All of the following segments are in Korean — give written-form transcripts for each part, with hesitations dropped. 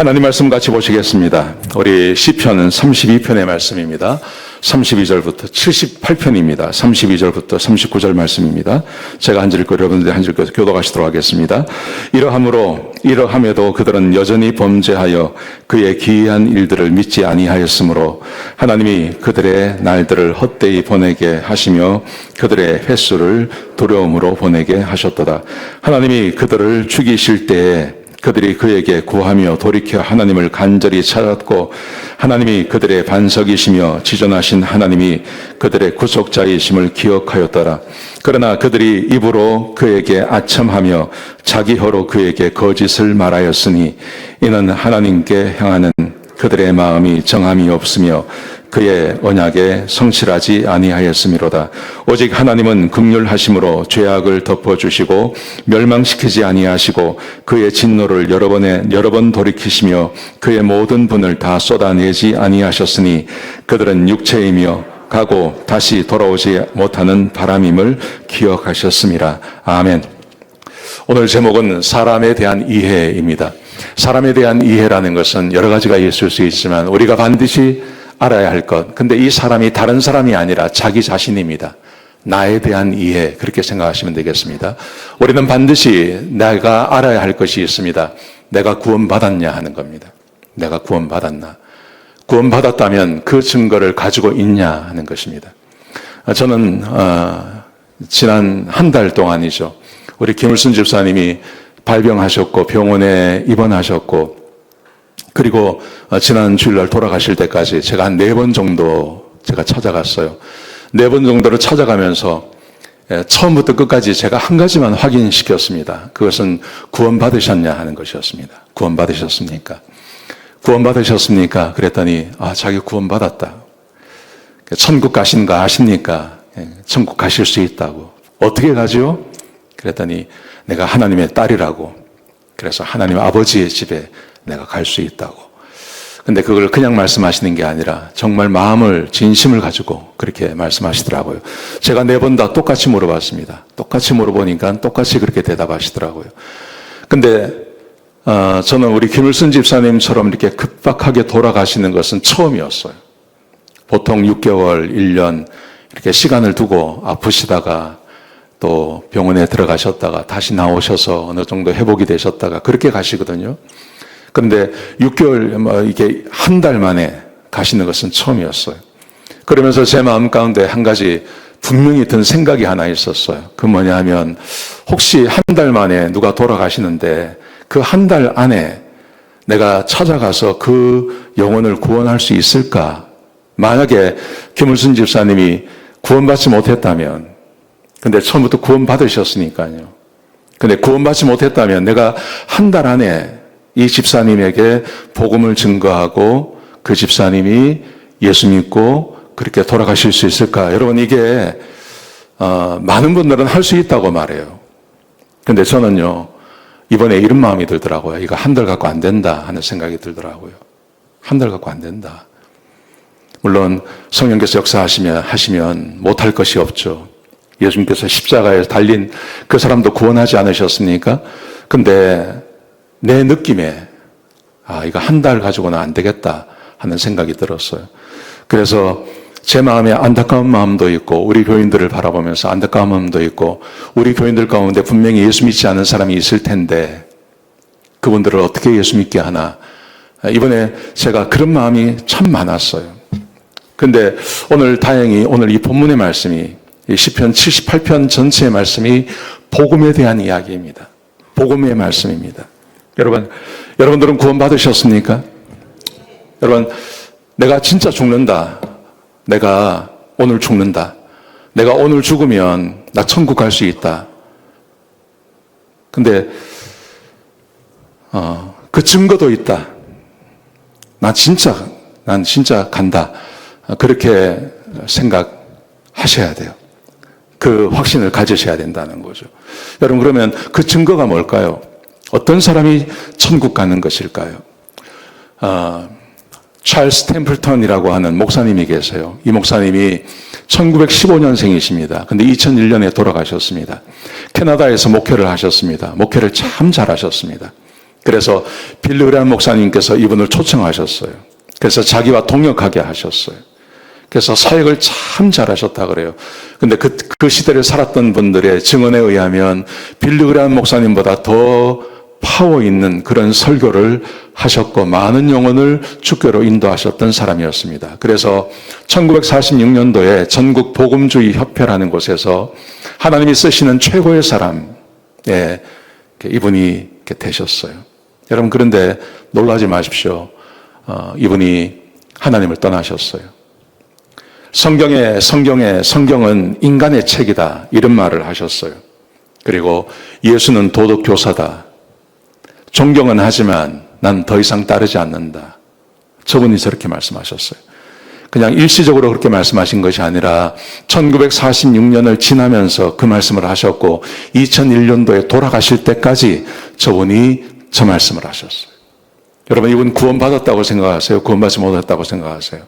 하나님 말씀 같이 보시겠습니다. 우리 시편은 32편의 말씀입니다. 32절부터 78편입니다. 32절부터 39절 말씀입니다. 제가 한 절 읽고 여러분들이 한 절 읽어서 교독하시도록 하겠습니다. 이러함에도 그들은 여전히 범죄하여 그의 기이한 일들을 믿지 아니하였으므로 하나님이 그들의 날들을 헛되이 보내게 하시며 그들의 횟수를 두려움으로 보내게 하셨도다. 하나님이 그들을 죽이실 때에 그들이 그에게 구하며 돌이켜 하나님을 간절히 찾았고 하나님이 그들의 반석이시며 지존하신 하나님이 그들의 구속자이심을 기억하였더라. 그러나 그들이 입으로 그에게 아첨하며 자기 혀로 그에게 거짓을 말하였으니 이는 하나님께 향하는 그들의 마음이 정함이 없으며 그의 언약에 성실하지 아니하였음이로다. 오직 하나님은 긍휼하심으로 죄악을 덮어주시고 멸망시키지 아니하시고 그의 진노를 여러 번 돌이키시며 그의 모든 분을 다 쏟아내지 아니하셨으니 그들은 육체이며 가고 다시 돌아오지 못하는 바람임을 기억하셨음이라. 아멘. 오늘 제목은 사람에 대한 이해입니다. 사람에 대한 이해라는 것은 여러 가지가 있을 수 있지만 우리가 반드시 알아야 할 것. 근데 이 사람이 다른 사람이 아니라 자기 자신입니다. 나에 대한 이해, 그렇게 생각하시면 되겠습니다. 우리는 반드시 내가 알아야 할 것이 있습니다. 내가 구원받았냐 하는 겁니다. 내가 구원받았나. 구원받았다면 그 증거를 가지고 있냐 하는 것입니다. 저는 지난 한 달 동안이죠. 우리 김을순 집사님이 발병하셨고 병원에 입원하셨고 그리고 지난 주일날 돌아가실 때까지 제가 한 4번 정도 제가 찾아갔어요. 4번 정도를 찾아가면서 처음부터 끝까지 제가 한 가지만 확인시켰습니다. 그것은 구원받으셨냐 하는 것이었습니다. 구원받으셨습니까? 구원받으셨습니까? 그랬더니 자기 구원받았다. 천국 가시는 거 아십니까? 천국 가실 수 있다고. 어떻게 가죠? 그랬더니 내가 하나님의 딸이라고. 그래서 하나님 아버지의 집에 내가 갈 수 있다고. 근데 그걸 그냥 말씀하시는 게 아니라 정말 마음을, 진심을 가지고 그렇게 말씀하시더라고요. 제가 4번 다 똑같이 물어봤습니다. 똑같이 물어보니까 똑같이 그렇게 대답하시더라고요. 근데 저는 우리 김을순 집사님처럼 이렇게 급박하게 돌아가시는 것은 처음이었어요. 보통 6개월, 1년 이렇게 시간을 두고 아프시다가 또 병원에 들어가셨다가 다시 나오셔서 어느 정도 회복이 되셨다가 그렇게 가시거든요. 그런데 6개월, 이게 한 달 만에 가시는 것은 처음이었어요. 그러면서 제 마음 가운데 한 가지 분명히 든 생각이 하나 있었어요. 그 뭐냐 하면 혹시 한 달 만에 누가 돌아가시는데 그 한 달 안에 내가 찾아가서 그 영혼을 구원할 수 있을까? 만약에 김을순 집사님이 구원받지 못했다면, 근데 처음부터 구원받으셨으니까요. 근데 구원받지 못했다면 내가 한 달 안에 이 집사님에게 복음을 증거하고 그 집사님이 예수 믿고 그렇게 돌아가실 수 있을까? 여러분 이게 많은 분들은 할 수 있다고 말해요. 근데 저는요 이번에 이런 마음이 들더라고요. 이거 한 달 갖고 안 된다 하는 생각이 들더라고요. 한 달 갖고 안 된다. 물론 성령께서 역사하시면 못할 것이 없죠. 예수님께서 십자가에 달린 그 사람도 구원하지 않으셨습니까? 근데 내 느낌에 이거 한 달 가지고는 안 되겠다 하는 생각이 들었어요. 그래서 제 마음에 안타까운 마음도 있고 우리 교인들을 바라보면서 안타까운 마음도 있고 우리 교인들 가운데 분명히 예수 믿지 않은 사람이 있을 텐데 그분들을 어떻게 예수 믿게 하나. 이번에 제가 그런 마음이 참 많았어요. 근데 오늘 다행히 오늘 이 본문의 말씀이 이 시편 78편 전체의 말씀이 복음에 대한 이야기입니다. 복음의 말씀입니다. 여러분들은 구원받으셨습니까? 여러분, 내가 진짜 죽는다. 내가 오늘 죽는다. 내가 오늘 죽으면 나 천국 갈 수 있다. 근데 그 증거도 있다. 난 진짜 간다. 그렇게 생각하셔야 돼요. 그 확신을 가지셔야 된다는 거죠. 여러분 그러면 그 증거가 뭘까요? 어떤 사람이 천국 가는 것일까요? 찰스 템플턴이라고 하는 목사님이 계세요. 이 목사님이 1915년생이십니다. 근데 2001년에 돌아가셨습니다. 캐나다에서 목회를 하셨습니다. 목회를 참 잘하셨습니다. 그래서 빌리그레암 목사님께서 이분을 초청하셨어요. 그래서 자기와 동역하게 하셨어요. 그래서 사역을 참 잘하셨다 그래요. 근데 그 시대를 살았던 분들의 증언에 의하면 빌리그레암 목사님보다 더 파워 있는 그런 설교를 하셨고 많은 영혼을 주교로 인도하셨던 사람이었습니다. 그래서 1946년도에 전국 복음주의 협회라는 곳에서 하나님이 쓰시는 최고의 사람, 이분이 되셨어요. 여러분, 그런데 놀라지 마십시오. 이분이 하나님을 떠나셨어요. 성경은 인간의 책이다, 이런 말을 하셨어요. 그리고 예수는 도덕교사다. 존경은 하지만 난 더 이상 따르지 않는다. 저분이 저렇게 말씀하셨어요. 그냥 일시적으로 그렇게 말씀하신 것이 아니라 1946년을 지나면서 그 말씀을 하셨고 2001년도에 돌아가실 때까지 저분이 저 말씀을 하셨어요. 여러분, 이분 구원받았다고 생각하세요? 구원받지 못했다고 생각하세요?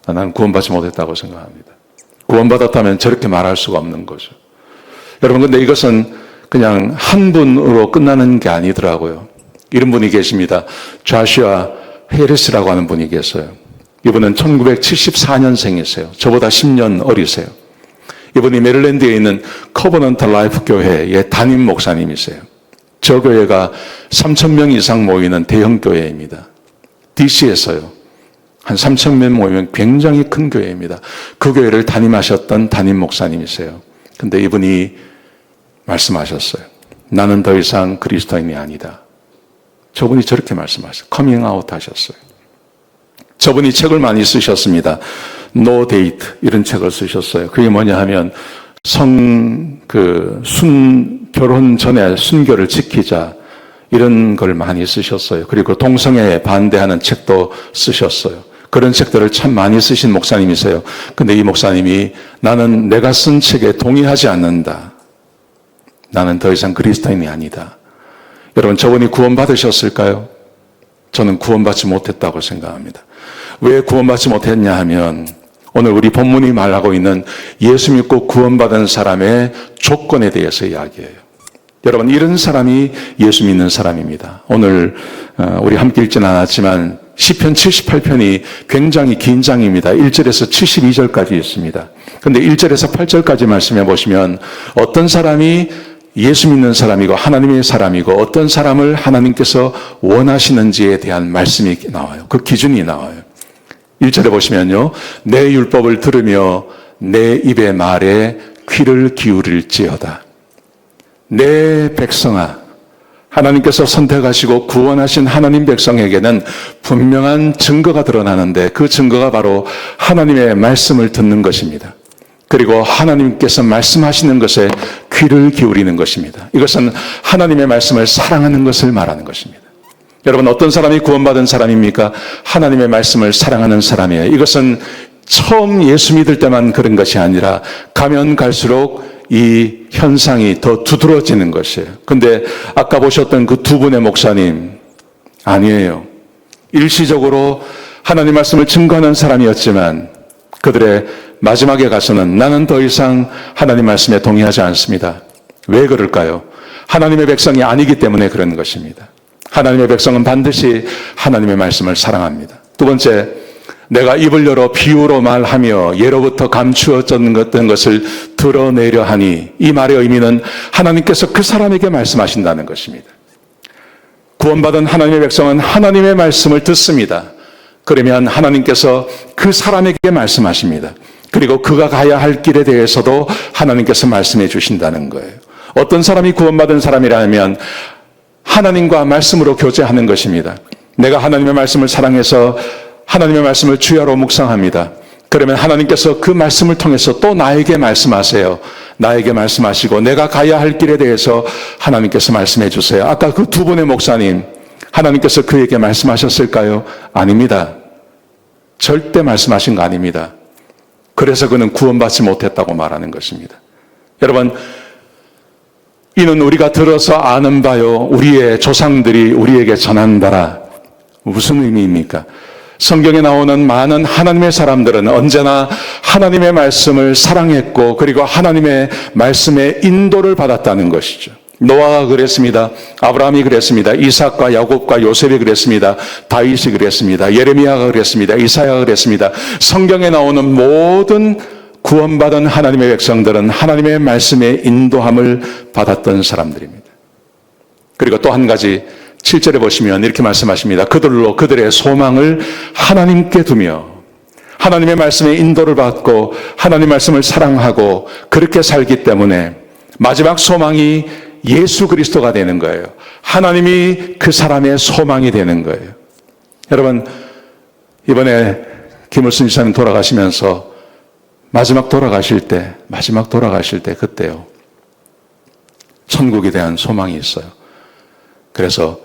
나는 구원받지 못했다고 생각합니다. 구원받았다면 저렇게 말할 수가 없는 거죠. 여러분, 근데 이것은 그냥 한 분으로 끝나는 게 아니더라고요. 이런 분이 계십니다. 좌슈아 헤리스라고 하는 분이 계세요. 이분은 1974년생이세요. 저보다 10년 어리세요. 이분이 메릴랜드에 있는 커버넌트 라이프 교회의 담임 목사님이세요. 저 교회가 3,000명 이상 모이는 대형 교회입니다. DC에서요. 한 3,000명 모이면 굉장히 큰 교회입니다. 그 교회를 담임하셨던 담임 목사님이세요. 근데 이분이 말씀하셨어요. 나는 더 이상 그리스도인이 아니다. 저분이 저렇게 말씀하셨어요. 커밍아웃 하셨어요. 저분이 책을 많이 쓰셨습니다. No Date 이런 책을 쓰셨어요. 그게 뭐냐 하면 결혼 전에 순결을 지키자 이런 걸 많이 쓰셨어요. 그리고 동성애에 반대하는 책도 쓰셨어요. 그런 책들을 참 많이 쓰신 목사님이세요. 근데 이 목사님이 나는 내가 쓴 책에 동의하지 않는다. 나는 더 이상 그리스도인이 아니다. 여러분, 저분이 구원받으셨을까요? 저는 구원받지 못했다고 생각합니다. 왜 구원받지 못했냐 하면 오늘 우리 본문이 말하고 있는 예수 믿고 구원받은 사람의 조건에 대해서 이야기해요. 여러분, 이런 사람이 예수 믿는 사람입니다. 오늘 우리 함께 읽지는 않았지만 시편 78편이 굉장히 긴 장입니다. 1절에서 72절까지 있습니다. 그런데 1절에서 8절까지 말씀해 보시면 어떤 사람이 예수 믿는 사람이고 하나님의 사람이고 어떤 사람을 하나님께서 원하시는지에 대한 말씀이 나와요. 그 기준이 나와요. 1절에 보시면요. 내 율법을 들으며 내 입의 말에 귀를 기울일지어다. 내 백성아, 하나님께서 선택하시고 구원하신 하나님 백성에게는 분명한 증거가 드러나는데 그 증거가 바로 하나님의 말씀을 듣는 것입니다. 그리고 하나님께서 말씀하시는 것에 귀를 기울이는 것입니다. 이것은 하나님의 말씀을 사랑하는 것을 말하는 것입니다. 여러분, 어떤 사람이 구원받은 사람입니까? 하나님의 말씀을 사랑하는 사람이에요. 이것은 처음 예수 믿을 때만 그런 것이 아니라 가면 갈수록 이 현상이 더 두드러지는 것이에요. 근데 아까 보셨던 그 두 분의 목사님, 아니에요. 일시적으로 하나님 말씀을 증거하는 사람이었지만 그들의 마지막에 가서는 나는 더 이상 하나님 말씀에 동의하지 않습니다. 왜 그럴까요? 하나님의 백성이 아니기 때문에 그런 것입니다. 하나님의 백성은 반드시 하나님의 말씀을 사랑합니다. 두 번째, 내가 입을 열어 비유로 말하며 예로부터 감추어졌던 것을 드러내려 하니, 이 말의 의미는 하나님께서 그 사람에게 말씀하신다는 것입니다. 구원받은 하나님의 백성은 하나님의 말씀을 듣습니다. 그러면 하나님께서 그 사람에게 말씀하십니다. 그리고 그가 가야 할 길에 대해서도 하나님께서 말씀해 주신다는 거예요. 어떤 사람이 구원받은 사람이라면 하나님과 말씀으로 교제하는 것입니다. 내가 하나님의 말씀을 사랑해서 하나님의 말씀을 주야로 묵상합니다. 그러면 하나님께서 그 말씀을 통해서 또 나에게 말씀하세요. 나에게 말씀하시고 내가 가야 할 길에 대해서 하나님께서 말씀해 주세요. 아까 그 두 분의 목사님, 하나님께서 그에게 말씀하셨을까요? 아닙니다. 절대 말씀하신 거 아닙니다. 그래서 그는 구원받지 못했다고 말하는 것입니다. 여러분, 이는 우리가 들어서 아는 바요, 우리의 조상들이 우리에게 전한 바라. 무슨 의미입니까? 성경에 나오는 많은 하나님의 사람들은 언제나 하나님의 말씀을 사랑했고 그리고 하나님의 말씀의 인도를 받았다는 것이죠. 노아가 그랬습니다. 아브라함이 그랬습니다. 이삭과 야곱과 요셉이 그랬습니다. 다윗이 그랬습니다. 예레미야가 그랬습니다. 이사야가 그랬습니다. 성경에 나오는 모든 구원받은 하나님의 백성들은 하나님의 말씀의 인도함을 받았던 사람들입니다. 그리고 또 한 가지 7절에 보시면 이렇게 말씀하십니다. 그들로 그들의 소망을 하나님께 두며 하나님의 말씀의 인도를 받고 하나님 말씀을 사랑하고 그렇게 살기 때문에 마지막 소망이 예수 그리스도가 되는 거예요. 하나님이 그 사람의 소망이 되는 거예요. 여러분, 이번에 김을순 지사님 돌아가시면서 마지막 돌아가실 때 그때요. 천국에 대한 소망이 있어요. 그래서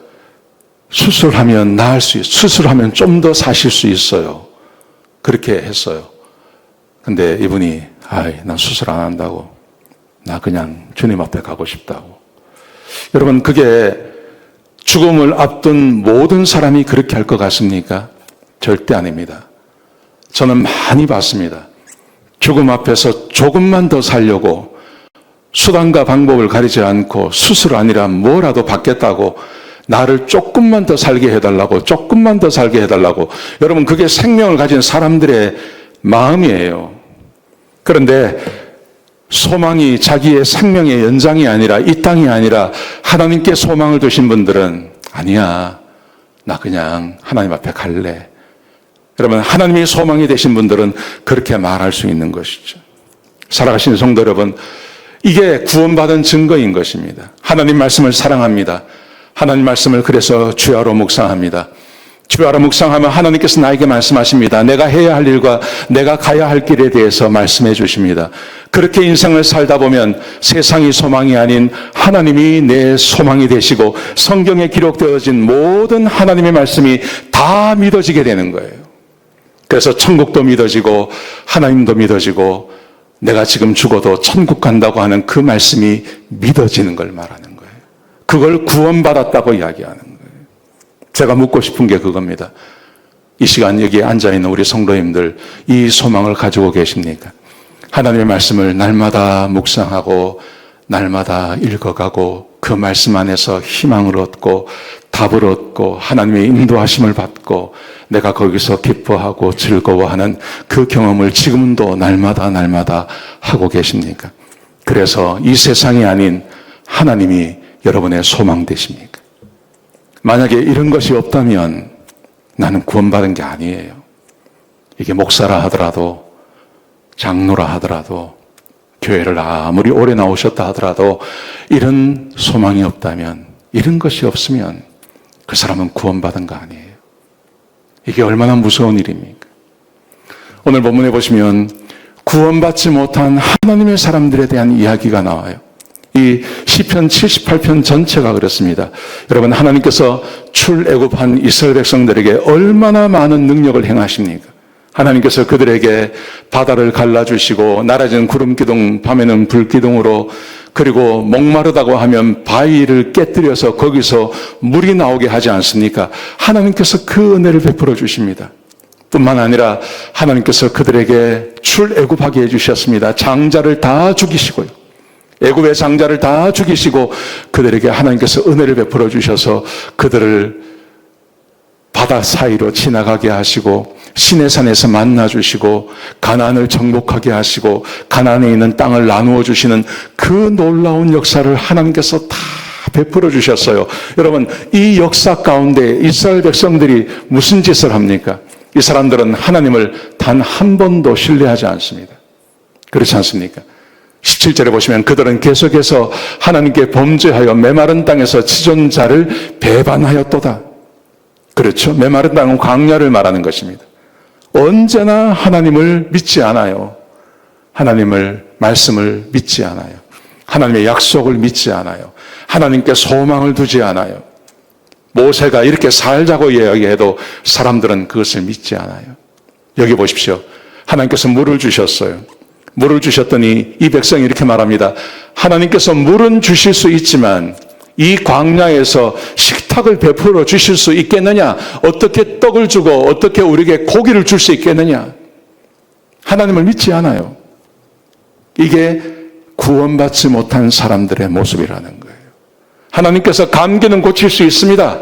수술하면 나을 수 있어요. 수술하면 좀 더 사실 수 있어요. 그렇게 했어요. 근데 이분이 난 수술 안 한다고. 나 그냥 주님 앞에 가고 싶다고. 여러분, 그게 죽음을 앞둔 모든 사람이 그렇게 할 것 같습니까? 절대 아닙니다. 저는 많이 봤습니다. 죽음 앞에서 조금만 더 살려고 수단과 방법을 가리지 않고 수술 아니라 뭐라도 받겠다고 나를 조금만 더 살게 해달라고, 조금만 더 살게 해달라고. 여러분, 그게 생명을 가진 사람들의 마음이에요. 그런데 소망이 자기의 생명의 연장이 아니라, 이 땅이 아니라 하나님께 소망을 두신 분들은 아니야, 나 그냥 하나님 앞에 갈래. 여러분, 하나님이 소망이 되신 분들은 그렇게 말할 수 있는 것이죠. 살아가신 성도 여러분, 이게 구원받은 증거인 것입니다. 하나님 말씀을 사랑합니다. 하나님 말씀을 그래서 주야로 묵상합니다. 주야로 묵상하면 하나님께서 나에게 말씀하십니다. 내가 해야 할 일과 내가 가야 할 길에 대해서 말씀해 주십니다. 그렇게 인생을 살다 보면 세상이 소망이 아닌 하나님이 내 소망이 되시고 성경에 기록되어진 모든 하나님의 말씀이 다 믿어지게 되는 거예요. 그래서 천국도 믿어지고 하나님도 믿어지고 내가 지금 죽어도 천국 간다고 하는 그 말씀이 믿어지는 걸 말하는 거예요. 그걸 구원받았다고 이야기하는 거예요. 제가 묻고 싶은 게 그겁니다. 이 시간 여기에 앉아있는 우리 성도님들, 이 소망을 가지고 계십니까? 하나님의 말씀을 날마다 묵상하고 날마다 읽어가고 그 말씀 안에서 희망을 얻고 답을 얻고 하나님의 인도하심을 받고 내가 거기서 기뻐하고 즐거워하는 그 경험을 지금도 날마다 하고 계십니까? 그래서 이 세상이 아닌 하나님이 여러분의 소망 되십니까? 만약에 이런 것이 없다면 나는 구원받은 게 아니에요. 이게 목사라 하더라도 장로라 하더라도 교회를 아무리 오래 나오셨다 하더라도 이런 소망이 없다면, 이런 것이 없으면 그 사람은 구원받은 거 아니에요. 이게 얼마나 무서운 일입니까? 오늘 본문에 보시면 구원받지 못한 하나님의 사람들에 대한 이야기가 나와요. 이 시편 78편 전체가 그렇습니다. 여러분, 하나님께서 출애굽한 이스라엘 백성들에게 얼마나 많은 능력을 행하십니까? 하나님께서 그들에게 바다를 갈라주시고 낮에는 구름기둥, 밤에는 불기둥으로, 그리고 목마르다고 하면 바위를 깨뜨려서 거기서 물이 나오게 하지 않습니까? 하나님께서 그 은혜를 베풀어 주십니다. 뿐만 아니라 하나님께서 그들에게 출애굽하게 해주셨습니다. 장자를 다 죽이시고요. 애굽의 장자를 다 죽이시고 그들에게 하나님께서 은혜를 베풀어 주셔서 그들을 바다 사이로 지나가게 하시고 시내산에서 만나주시고 가나안을 정복하게 하시고 가나안에 있는 땅을 나누어 주시는 그 놀라운 역사를 하나님께서 다 베풀어 주셨어요. 여러분, 이 역사 가운데 이스라엘 백성들이 무슨 짓을 합니까? 이 사람들은 하나님을 단 한 번도 신뢰하지 않습니다. 그렇지 않습니까? 17절에 보시면 그들은 계속해서 하나님께 범죄하여 메마른 땅에서 치존 자를 배반하였도다. 그렇죠? 메마른 땅은 광야를 말하는 것입니다. 언제나 하나님을 믿지 않아요. 하나님을 말씀을 믿지 않아요. 하나님의 약속을 믿지 않아요. 하나님께 소망을 두지 않아요. 모세가 이렇게 살자고 이야기해도 사람들은 그것을 믿지 않아요. 여기 보십시오. 하나님께서 물을 주셨어요. 물을 주셨더니 이 백성이 이렇게 말합니다. 하나님께서 물은 주실 수 있지만 이 광야에서 식탁을 베풀어 주실 수 있겠느냐? 어떻게 떡을 주고 어떻게 우리에게 고기를 줄 수 있겠느냐? 하나님을 믿지 않아요. 이게 구원받지 못한 사람들의 모습이라는 거예요. 하나님께서 감기는 고칠 수 있습니다.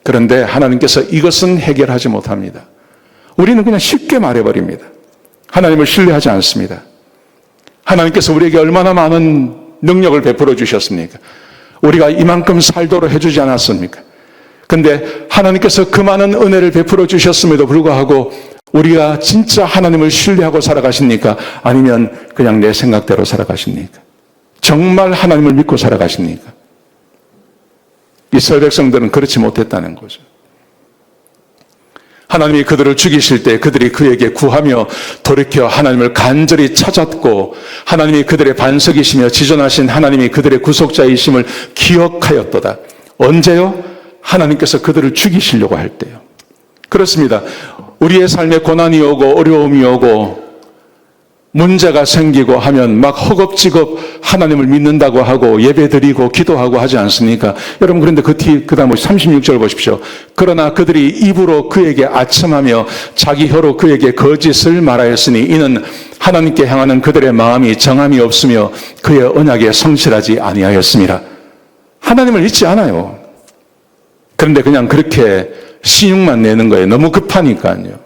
그런데 하나님께서 이것은 해결하지 못합니다. 우리는 그냥 쉽게 말해버립니다. 하나님을 신뢰하지 않습니다. 하나님께서 우리에게 얼마나 많은 능력을 베풀어 주셨습니까? 우리가 이만큼 살도록 해주지 않았습니까? 근데 하나님께서 그 많은 은혜를 베풀어 주셨음에도 불구하고 우리가 진짜 하나님을 신뢰하고 살아가십니까? 아니면 그냥 내 생각대로 살아가십니까? 정말 하나님을 믿고 살아가십니까? 이스라엘 백성들은 그렇지 못했다는 거죠. 하나님이 그들을 죽이실 때 그들이 그에게 구하며 돌이켜 하나님을 간절히 찾았고 하나님이 그들의 반석이시며 지존하신 하나님이 그들의 구속자이심을 기억하였도다. 언제요? 하나님께서 그들을 죽이시려고 할 때요. 그렇습니다. 우리의 삶에 고난이 오고 어려움이 오고 문제가 생기고 하면 막 허겁지겁 하나님을 믿는다고 하고 예배드리고 기도하고 하지 않습니까? 여러분 그런데 그 다음 36절 보십시오. 그러나 그들이 입으로 그에게 아첨하며 자기 혀로 그에게 거짓을 말하였으니 이는 하나님께 향하는 그들의 마음이 정함이 없으며 그의 언약에 성실하지 아니하였습니다. 하나님을 잊지 않아요. 그런데 그냥 그렇게 신용만 내는 거예요. 너무 급하니까요.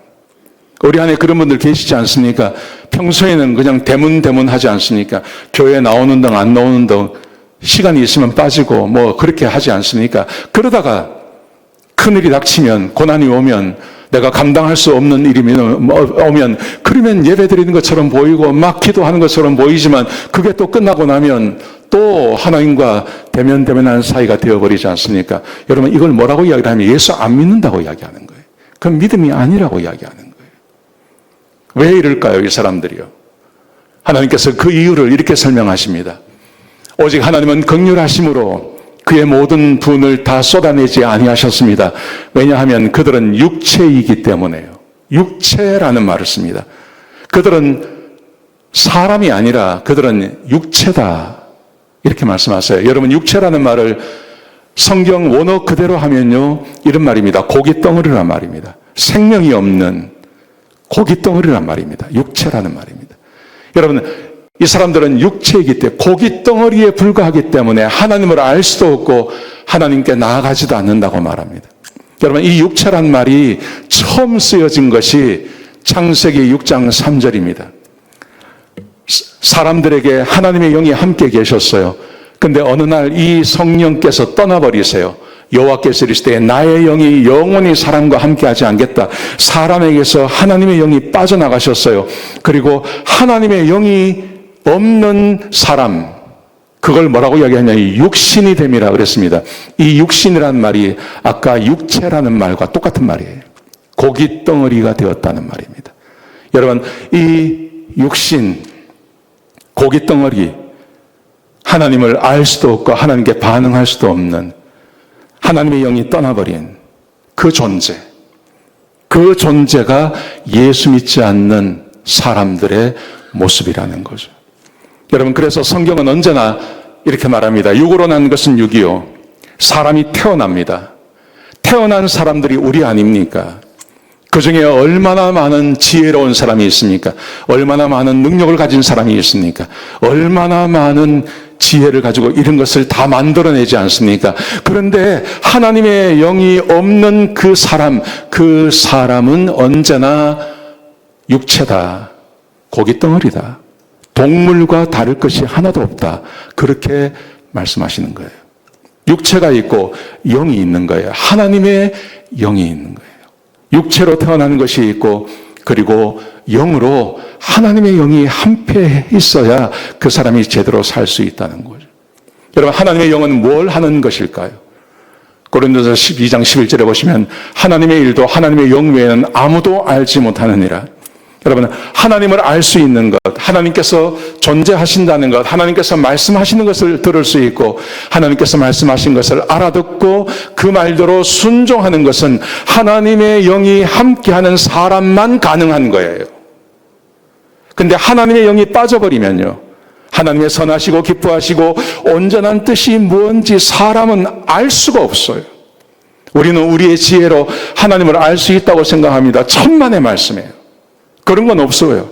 우리 안에 그런 분들 계시지 않습니까? 평소에는 그냥 대문대문 하지 않습니까? 교회 나오는 등 안 나오는 등 시간이 있으면 빠지고 뭐 그렇게 하지 않습니까? 그러다가 큰일이 닥치면 고난이 오면 내가 감당할 수 없는 일이 오면 그러면 예배 드리는 것처럼 보이고 막 기도하는 것처럼 보이지만 그게 또 끝나고 나면 또 하나님과 대면대면한 사이가 되어버리지 않습니까? 여러분 이걸 뭐라고 이야기를 하면 예수 안 믿는다고 이야기하는 거예요. 그건 믿음이 아니라고 이야기하는 거예요. 왜 이럴까요? 이 사람들이요. 하나님께서 그 이유를 이렇게 설명하십니다. 오직 하나님은 긍휼하심으로 그의 모든 분을 다 쏟아내지 아니하셨습니다. 왜냐하면 그들은 육체이기 때문에요. 육체라는 말을 씁니다. 그들은 사람이 아니라 그들은 육체다. 이렇게 말씀하세요. 여러분 육체라는 말을 성경 원어 그대로 하면요. 이런 말입니다. 고깃덩어리란 말입니다. 생명이 없는 고깃덩어리란 말입니다. 육체라는 말입니다. 여러분 이 사람들은 육체이기 때문에 고깃덩어리에 불과하기 때문에 하나님을 알 수도 없고 하나님께 나아가지도 않는다고 말합니다. 여러분 이 육체란 말이 처음 쓰여진 것이 창세기 6장 3절입니다. 사람들에게 하나님의 영이 함께 계셨어요. 근데 어느 날 이 성령께서 떠나버리세요. 여호와께서 이르시되 나의 영이 영원히 사람과 함께하지 않겠다. 사람에게서 하나님의 영이 빠져나가셨어요. 그리고 하나님의 영이 없는 사람, 그걸 뭐라고 이야기하냐, 육신이 됨이라 그랬습니다. 이 육신이라는 말이 아까 육체라는 말과 똑같은 말이에요. 고깃덩어리가 되었다는 말입니다. 여러분 이 육신, 고깃덩어리, 하나님을 알 수도 없고 하나님께 반응할 수도 없는 하나님의 영이 떠나버린 그 존재, 그 존재가 예수 믿지 않는 사람들의 모습이라는 거죠. 여러분 그래서 성경은 언제나 이렇게 말합니다. 육으로 난 것은 육이요, 사람이 태어납니다. 태어난 사람들이 우리 아닙니까? 그 중에 얼마나 많은 지혜로운 사람이 있습니까? 얼마나 많은 능력을 가진 사람이 있습니까? 얼마나 많은 지혜를 가지고 이런 것을 다 만들어내지 않습니까? 그런데 하나님의 영이 없는 그 사람은 언제나 육체다, 고깃덩어리다, 동물과 다를 것이 하나도 없다. 그렇게 말씀하시는 거예요. 육체가 있고 영이 있는 거예요. 하나님의 영이 있는 거예요. 육체로 태어나는 것이 있고 그리고 영으로 하나님의 영이 함께 있어야 그 사람이 제대로 살 수 있다는 거죠. 여러분 하나님의 영은 뭘 하는 것일까요? 고린도서 12장 11절에 보시면 하나님의 일도 하나님의 영 외에는 아무도 알지 못하느니라. 여러분 하나님을 알 수 있는 것, 하나님께서 존재하신다는 것, 하나님께서 말씀하시는 것을 들을 수 있고 하나님께서 말씀하신 것을 알아듣고 그 말대로 순종하는 것은 하나님의 영이 함께하는 사람만 가능한 거예요. 근데 하나님의 영이 빠져버리면요, 하나님의 선하시고 기뻐하시고 온전한 뜻이 무엇인지 사람은 알 수가 없어요. 우리는 우리의 지혜로 하나님을 알 수 있다고 생각합니다. 천만의 말씀이에요. 그런 건 없어요.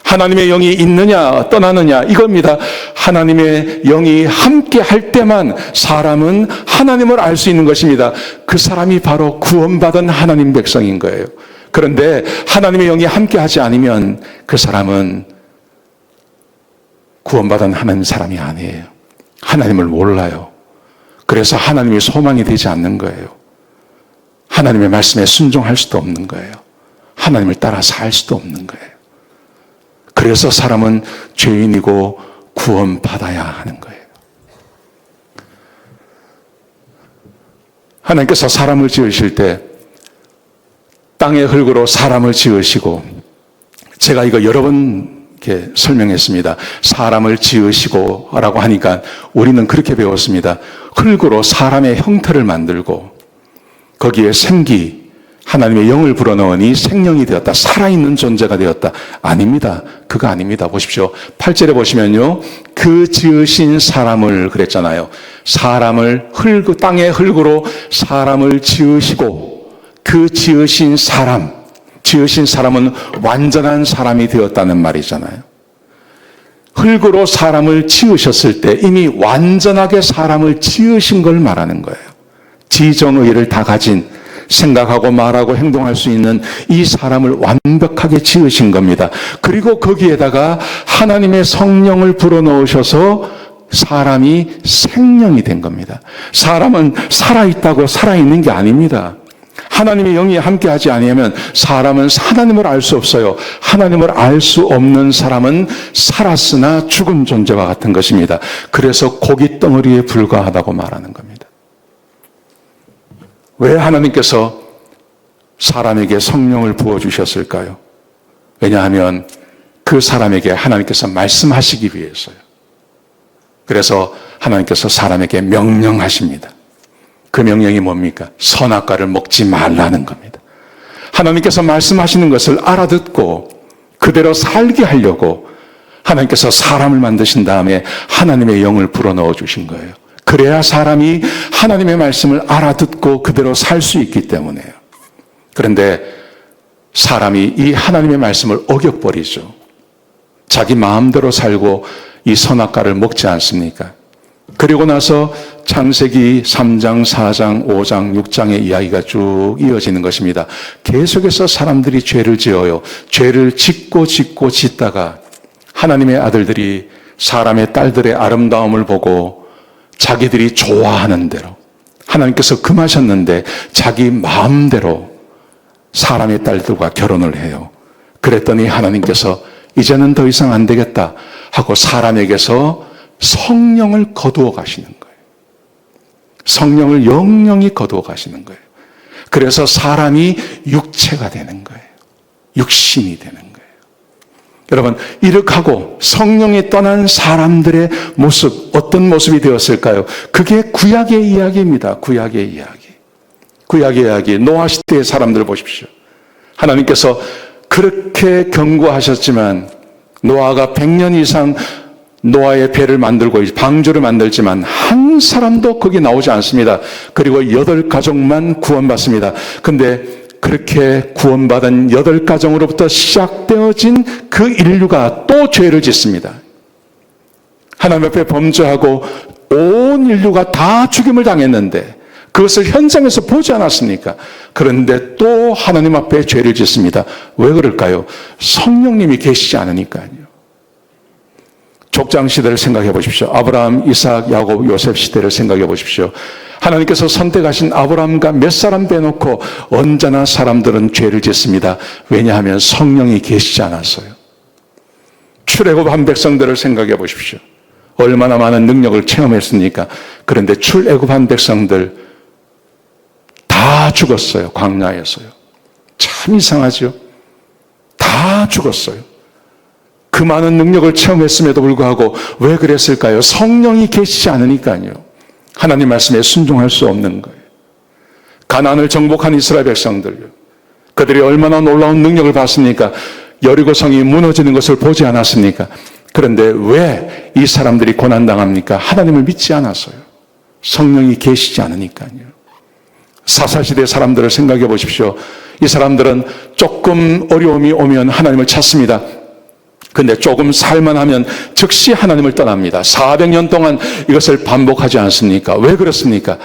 하나님의 영이 있느냐 떠나느냐 이겁니다. 하나님의 영이 함께 할 때만 사람은 하나님을 알 수 있는 것입니다. 그 사람이 바로 구원받은 하나님 백성인 거예요. 그런데 하나님의 영이 함께 하지 않으면 그 사람은 구원받은 하나님 사람이 아니에요. 하나님을 몰라요. 그래서 하나님의 소망이 되지 않는 거예요. 하나님의 말씀에 순종할 수도 없는 거예요. 하나님을 따라 살 수도 없는 거예요. 그래서 사람은 죄인이고 구원받아야 하는 거예요. 하나님께서 사람을 지으실 때 땅의 흙으로 사람을 지으시고, 제가 이거 여러 번 이렇게 설명했습니다. 사람을 지으시고 라고 하니까 우리는 그렇게 배웠습니다. 흙으로 사람의 형태를 만들고 거기에 생기, 하나님의 영을 불어넣으니 생명이 되었다. 살아있는 존재가 되었다. 아닙니다. 그거 아닙니다. 보십시오. 8절에 보시면요. 그 지으신 사람을 그랬잖아요. 사람을 땅의 흙으로 사람을 지으시고 그 지으신 사람은 완전한 사람이 되었다는 말이잖아요. 흙으로 사람을 지으셨을 때 이미 완전하게 사람을 지으신 걸 말하는 거예요. 지정의를 다 가진, 생각하고 말하고 행동할 수 있는 이 사람을 완벽하게 지으신 겁니다. 그리고 거기에다가 하나님의 성령을 불어넣으셔서 사람이 생명이 된 겁니다. 사람은 살아있다고 살아있는 게 아닙니다. 하나님의 영이 함께하지 아니하면 사람은 하나님을 알 수 없어요. 하나님을 알 수 없는 사람은 살았으나 죽은 존재와 같은 것입니다. 그래서 고기 덩어리에 불과하다고 말하는 겁니다. 왜 하나님께서 사람에게 성령을 부어주셨을까요? 왜냐하면 그 사람에게 하나님께서 말씀하시기 위해서요. 그래서 하나님께서 사람에게 명령하십니다. 그 명령이 뭡니까? 선악과를 먹지 말라는 겁니다. 하나님께서 말씀하시는 것을 알아듣고 그대로 살게 하려고 하나님께서 사람을 만드신 다음에 하나님의 영을 불어넣어 주신 거예요. 그래야 사람이 하나님의 말씀을 알아듣고 그대로 살 수 있기 때문에요. 그런데 사람이 이 하나님의 말씀을 어겨버리죠. 자기 마음대로 살고 이 선악과를 먹지 않습니까? 그리고 나서 창세기 3장, 4장, 5장, 6장의 이야기가 쭉 이어지는 것입니다. 계속해서 사람들이 죄를 지어요. 죄를 짓고 짓다가 하나님의 아들들이 사람의 딸들의 아름다움을 보고 자기들이 좋아하는 대로, 하나님께서 금하셨는데 자기 마음대로 사람의 딸들과 결혼을 해요. 그랬더니 하나님께서 이제는 더 이상 안 되겠다 하고 사람에게서 성령을 거두어 가시는 거예요. 성령을 영영히 거두어 가시는 거예요. 그래서 사람이 육체가 되는 거예요. 육신이 되는 거예요. 여러분, 이렇게 하고 성령이 떠난 사람들의 모습, 어떤 모습이 되었을까요? 그게 구약의 이야기입니다. 구약의 이야기. 구약의 이야기. 노아 시대의 사람들을 보십시오. 하나님께서 그렇게 경고하셨지만 노아가 100년 이상 노아의 배를 만들고 방주를 만들지만 한 사람도 거기 나오지 않습니다. 그리고 8가족만 구원받습니다. 근데 그렇게 구원받은 8가정으로부터 시작되어진 그 인류가 또 죄를 짓습니다. 하나님 앞에 범죄하고 온 인류가 다 죽임을 당했는데 그것을 현장에서 보지 않았습니까? 그런데 또 하나님 앞에 죄를 짓습니다. 왜 그럴까요? 성령님이 계시지 않으니까요. 족장 시대를 생각해 보십시오. 아브라함, 이삭, 야곱, 요셉 시대를 생각해 보십시오. 하나님께서 선택하신 아브라함과 몇 사람 빼놓고 언제나 사람들은 죄를 짓습니다. 왜냐하면 성령이 계시지 않았어요. 출애굽한 백성들을 생각해 보십시오. 얼마나 많은 능력을 체험했습니까? 그런데 출애굽한 백성들 다 죽었어요. 광야에서요. 참 이상하죠? 다 죽었어요. 그 많은 능력을 체험했음에도 불구하고 왜 그랬을까요? 성령이 계시지 않으니까요. 하나님 말씀에 순종할 수 없는 거예요. 가나안을 정복한 이스라엘 백성들요. 그들이 얼마나 놀라운 능력을 봤습니까? 여리고성이 무너지는 것을 보지 않았습니까? 그런데 왜 이 사람들이 고난당합니까? 하나님을 믿지 않았어요. 성령이 계시지 않으니까요. 사사시대 사람들을 생각해 보십시오. 이 사람들은 조금 어려움이 오면 하나님을 찾습니다. 근데 조금 살만하면 즉시 하나님을 떠납니다. 400년 동안 이것을 반복하지 않습니까? 왜 그렇습니까?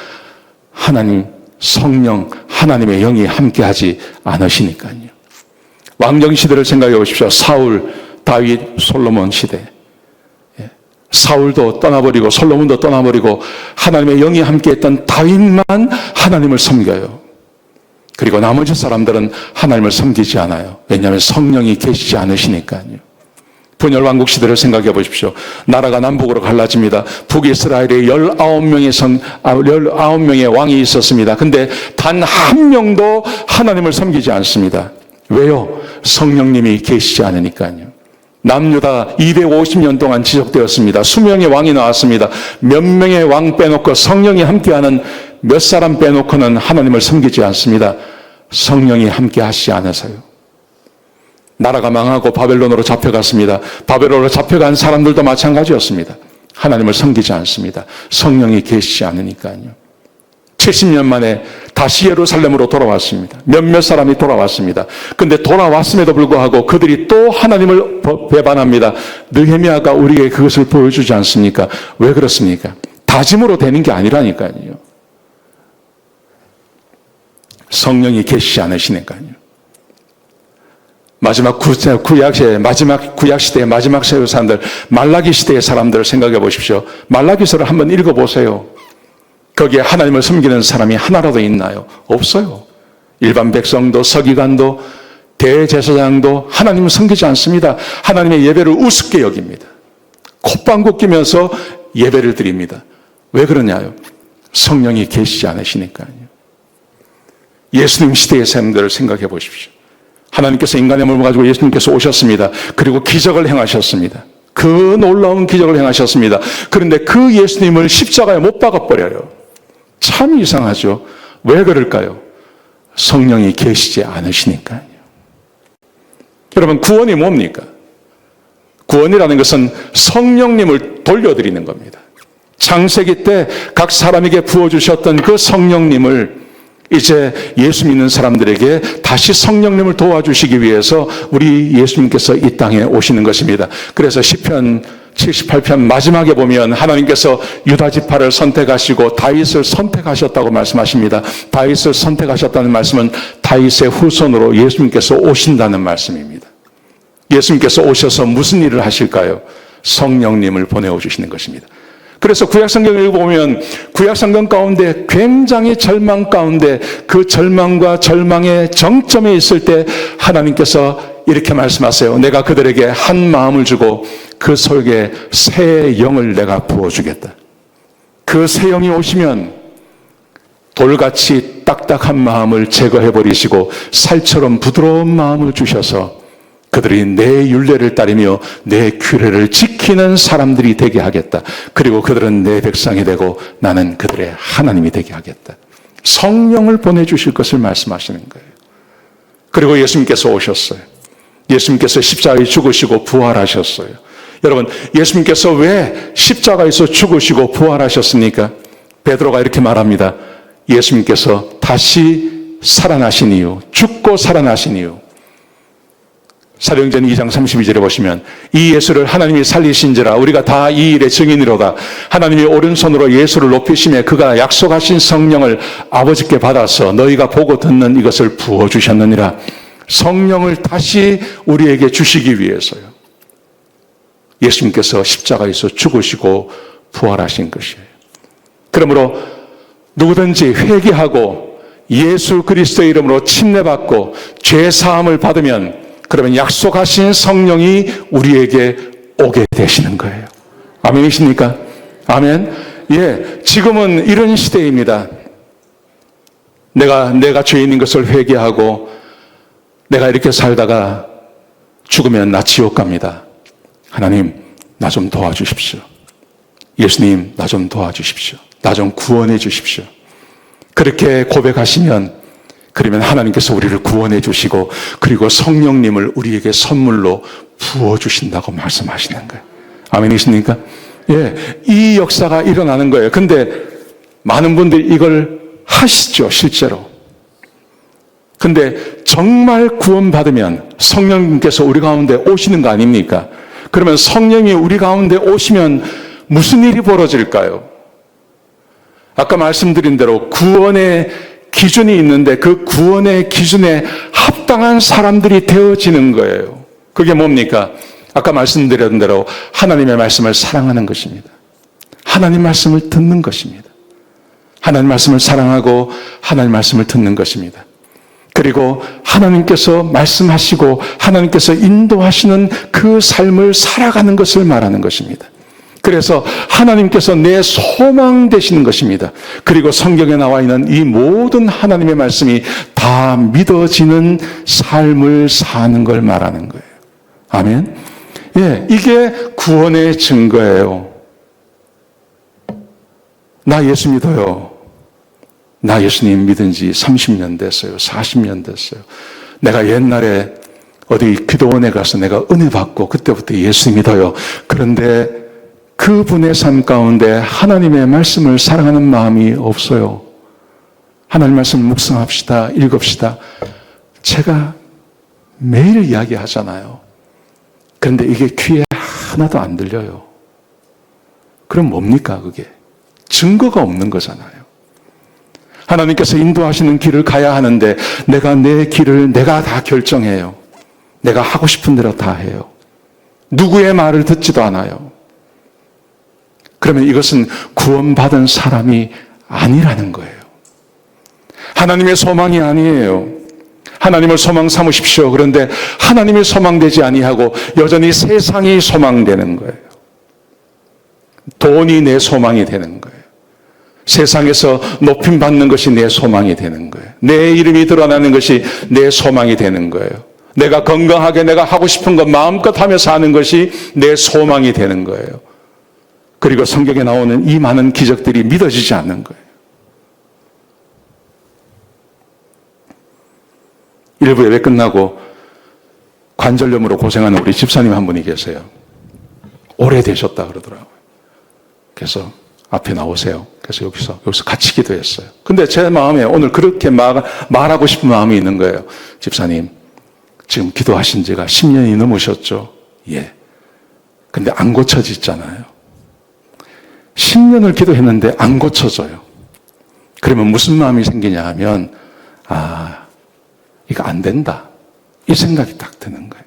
하나님, 성령, 하나님의 영이 함께하지 않으시니까요. 왕정 시대를 생각해 보십시오. 사울, 다윗, 솔로몬 시대. 사울도 떠나버리고 솔로몬도 떠나버리고 하나님의 영이 함께했던 다윗만 하나님을 섬겨요. 그리고 나머지 사람들은 하나님을 섬기지 않아요. 왜냐하면 성령이 계시지 않으시니까요. 분열 왕국 시대를 생각해 보십시오. 나라가 남북으로 갈라집니다. 북이스라엘에 19명의 왕이 있었습니다. 근데 단 한 명도 하나님을 섬기지 않습니다. 왜요? 성령님이 계시지 않으니까요. 남유다 250년 동안 지속되었습니다. 수명의 왕이 나왔습니다. 몇 명의 왕 빼놓고 성령이 함께하는 몇 사람 빼놓고는 하나님을 섬기지 않습니다. 성령이 함께 하시지 않아서요. 나라가 망하고 바벨론으로 잡혀갔습니다. 바벨론으로 잡혀간 사람들도 마찬가지였습니다. 하나님을 섬기지 않습니다. 성령이 계시지 않으니까요. 70년 만에 다시 예루살렘으로 돌아왔습니다. 몇몇 사람이 돌아왔습니다. 근데 돌아왔음에도 불구하고 그들이 또 하나님을 배반합니다. 느헤미야가 우리에게 그것을 보여주지 않습니까? 왜 그렇습니까? 다짐으로 되는 게 아니라니까요. 성령이 계시지 않으시니까요. 마지막 구약시대의 마지막 세월 사람들, 말라기 시대의 사람들을 생각해 보십시오. 말라기서를 한번 읽어보세요. 거기에 하나님을 섬기는 사람이 하나라도 있나요? 없어요. 일반 백성도 서기관도 대제사장도 하나님을 섬기지 않습니다. 하나님의 예배를 우습게 여깁니다. 콧방귀 끼면서 예배를 드립니다. 왜 그러냐요? 성령이 계시지 않으시니까요. 예수님 시대의 사람들을 생각해 보십시오. 하나님께서 인간의 몸을 가지고 예수님께서 오셨습니다. 그리고 기적을 행하셨습니다. 그 놀라운 기적을 행하셨습니다. 그런데 그 예수님을 십자가에 못 박아버려요. 참 이상하죠. 왜 그럴까요? 성령이 계시지 않으시니까요. 여러분, 구원이 뭡니까? 구원이라는 것은 성령님을 돌려드리는 겁니다. 창세기 때 각 사람에게 부어주셨던 그 성령님을 이제 예수 믿는 사람들에게 다시 성령님을 도와주시기 위해서 우리 예수님께서 이 땅에 오시는 것입니다. 그래서 시편 78편 마지막에 보면 하나님께서 유다 지파를 선택하시고 다윗을 선택하셨다고 말씀하십니다. 다윗을 선택하셨다는 말씀은 다윗의 후손으로 예수님께서 오신다는 말씀입니다. 예수님께서 오셔서 무슨 일을 하실까요? 성령님을 보내어 주시는 것입니다. 그래서 구약성경을 읽어보면 구약성경 가운데 굉장히 절망 가운데 그 절망과 절망의 정점에 있을 때 하나님께서 이렇게 말씀하세요. 내가 그들에게 한 마음을 주고 그 속에 새 영을 내가 부어주겠다. 그 새 영이 오시면 돌같이 딱딱한 마음을 제거해버리시고 살처럼 부드러운 마음을 주셔서 그들이 내 율례를 따르며 내 규례를 지키는 사람들이 되게 하겠다. 그리고 그들은 내 백성이 되고 나는 그들의 하나님이 되게 하겠다. 성령을 보내주실 것을 말씀하시는 거예요. 그리고 예수님께서 오셨어요. 예수님께서 십자가에 죽으시고 부활하셨어요. 여러분, 예수님께서 왜 십자가에서 죽으시고 부활하셨습니까? 베드로가 이렇게 말합니다. 예수님께서 다시 살아나신 이유, 죽고 살아나신 이유. 사도행전 2장 32절에 보시면 이 예수를 하나님이 살리신지라 우리가 다 이 일의 증인이로다. 하나님이 오른손으로 예수를 높이시며 그가 약속하신 성령을 아버지께 받아서 너희가 보고 듣는 이것을 부어주셨느니라. 성령을 다시 우리에게 주시기 위해서요. 예수님께서 십자가에서 죽으시고 부활하신 것이에요. 그러므로 누구든지 회개하고 예수 그리스도의 이름으로 침례받고 죄사함을 받으면 그러면 약속하신 성령이 우리에게 오게 되시는 거예요. 아멘이십니까? 아멘. 예, 지금은 이런 시대입니다. 내가 죄인인 것을 회개하고 내가 이렇게 살다가 죽으면 나 지옥 갑니다. 하나님, 나 좀 도와주십시오. 예수님, 나 좀 도와주십시오. 나 좀 구원해 주십시오. 그렇게 고백하시면 그러면 하나님께서 우리를 구원해 주시고 그리고 성령님을 우리에게 선물로 부어주신다고 말씀하시는 거예요. 아멘이십니까? 예, 이 역사가 일어나는 거예요. 근데 많은 분들이 이걸 하시죠, 실제로. 근데 정말 구원받으면 성령님께서 우리 가운데 오시는 거 아닙니까? 그러면 성령이 우리 가운데 오시면 무슨 일이 벌어질까요? 아까 말씀드린 대로 구원의 기준이 있는데 그 구원의 기준에 합당한 사람들이 되어지는 거예요. 그게 뭡니까? 아까 말씀드린 대로 하나님의 말씀을 사랑하는 것입니다. 하나님 말씀을 듣는 것입니다. 하나님 말씀을 사랑하고 하나님 말씀을 듣는 것입니다. 그리고 하나님께서 말씀하시고 하나님께서 인도하시는 그 삶을 살아가는 것을 말하는 것입니다. 그래서 하나님께서 내 소망 되시는 것입니다. 그리고 성경에 나와 있는 이 모든 하나님의 말씀이 다 믿어지는 삶을 사는 걸 말하는 거예요. 아멘. 예, 이게 구원의 증거예요. 나 예수 믿어요. 나 예수님 믿은 지 30년 됐어요. 40년 됐어요. 내가 옛날에 어디 기도원에 가서 내가 은혜 받고 그때부터 예수 믿어요. 그런데 그분의 삶 가운데 하나님의 말씀을 사랑하는 마음이 없어요. 하나님 말씀을 묵상합시다. 읽읍시다. 제가 매일 이야기하잖아요. 그런데 이게 귀에 하나도 안 들려요. 그럼 뭡니까 그게? 증거가 없는 거잖아요. 하나님께서 인도하시는 길을 가야 하는데 내가 내 길을 내가 다 결정해요. 내가 하고 싶은 대로 다 해요. 누구의 말을 듣지도 않아요. 그러면 이것은 구원받은 사람이 아니라는 거예요. 하나님의 소망이 아니에요. 하나님을 소망 삼으십시오. 그런데 하나님이 소망되지 아니하고 여전히 세상이 소망되는 거예요. 돈이 내 소망이 되는 거예요. 세상에서 높임받는 것이 내 소망이 되는 거예요. 내 이름이 드러나는 것이 내 소망이 되는 거예요. 내가 건강하게 내가 하고 싶은 것 마음껏 하며 사는 것이 내 소망이 되는 거예요. 그리고 성경에 나오는 이 많은 기적들이 믿어지지 않는 거예요. 일부 예배 끝나고 관절염으로 고생하는 우리 집사님 한 분이 계세요. 오래되셨다 그러더라고요. 그래서 앞에 나오세요. 그래서 여기서 같이 기도했어요. 근데 제 마음에 오늘 그렇게 말하고 싶은 마음이 있는 거예요. 집사님, 지금 기도하신 지가 10년이 넘으셨죠? 예. 근데 안 고쳐지잖아요. 10년을 기도했는데 안 고쳐져요. 그러면 무슨 마음이 생기냐 하면, 이거 안 된다. 이 생각이 딱 드는 거예요.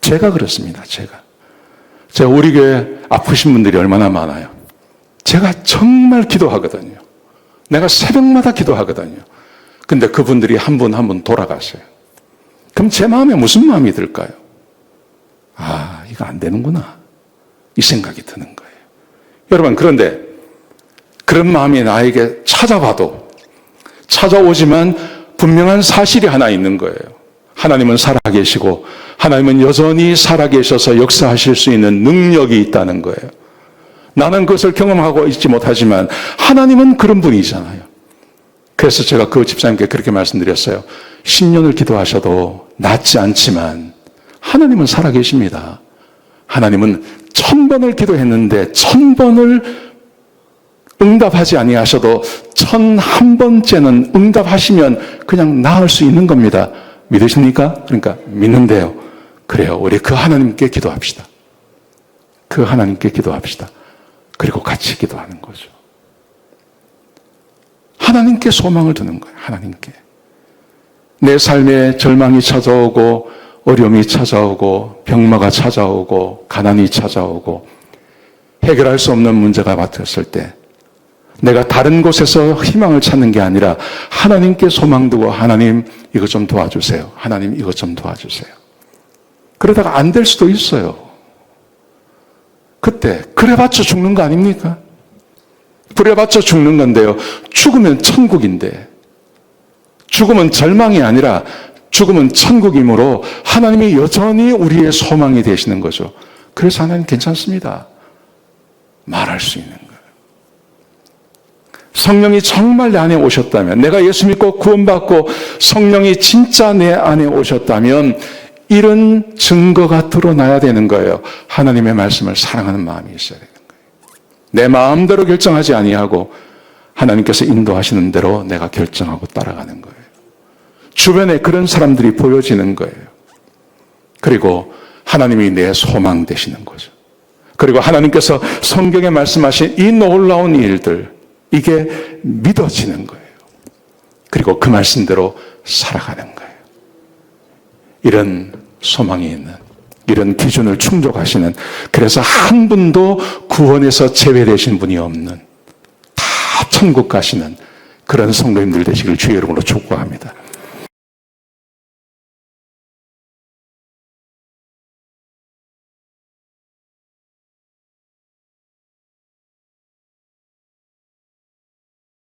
제가 그렇습니다. 제가 우리 교회 아프신 분들이 얼마나 많아요. 제가 정말 기도하거든요. 내가 새벽마다 기도하거든요. 근데 그분들이 한 분 한 분 돌아가세요. 그럼 제 마음에 무슨 마음이 들까요? 이거 안 되는구나. 이 생각이 드는 거예요. 여러분, 그런데 그런 마음이 나에게 찾아오지만 분명한 사실이 하나 있는 거예요. 하나님은 살아계시고 하나님은 여전히 살아계셔서 역사하실 수 있는 능력이 있다는 거예요. 나는 그것을 경험하고 있지 못하지만 하나님은 그런 분이잖아요. 그래서 제가 그 집사님께 그렇게 말씀드렸어요. 10년을 기도하셔도 낫지 않지만 하나님은 살아계십니다. 하나님은 1000번을 기도했는데 1000번을 응답하지 아니하셔도 1001번째는 응답하시면 그냥 나을 수 있는 겁니다. 믿으십니까? 그러니까 믿는데요. 그래요. 우리 그 하나님께 기도합시다. 그 하나님께 기도합시다. 그리고 같이 기도하는 거죠. 하나님께 소망을 두는 거예요. 하나님께. 내 삶에 절망이 찾아오고 어려움이 찾아오고 병마가 찾아오고 가난이 찾아오고 해결할 수 없는 문제가 맡았을 때 내가 다른 곳에서 희망을 찾는 게 아니라 하나님께 소망 두고 하나님 이것 좀 도와주세요. 하나님 이것 좀 도와주세요. 그러다가 안 될 수도 있어요. 그때 그래봤자 죽는 거 아닙니까? 그래봤자 죽는 건데요. 죽으면 천국인데 죽음은 절망이 아니라 죽음은 천국이므로 하나님이 여전히 우리의 소망이 되시는 거죠. 그래서 하나님 괜찮습니다. 말할 수 있는 거예요. 성령이 정말 내 안에 오셨다면, 내가 예수 믿고 구원받고 성령이 진짜 내 안에 오셨다면 이런 증거가 드러나야 되는 거예요. 하나님의 말씀을 사랑하는 마음이 있어야 되는 거예요. 내 마음대로 결정하지 아니하고 하나님께서 인도하시는 대로 내가 결정하고 따라가는 거예요. 주변에 그런 사람들이 보여지는 거예요. 그리고 하나님이 내 소망 되시는 거죠. 그리고 하나님께서 성경에 말씀하신 이 놀라운 일들, 이게 믿어지는 거예요. 그리고 그 말씀대로 살아가는 거예요. 이런 소망이 있는, 이런 기준을 충족하시는, 그래서 한 분도 구원에서 제외되신 분이 없는, 다 천국 가시는 그런 성도님들 되시길 주의 이름으로 축복합니다.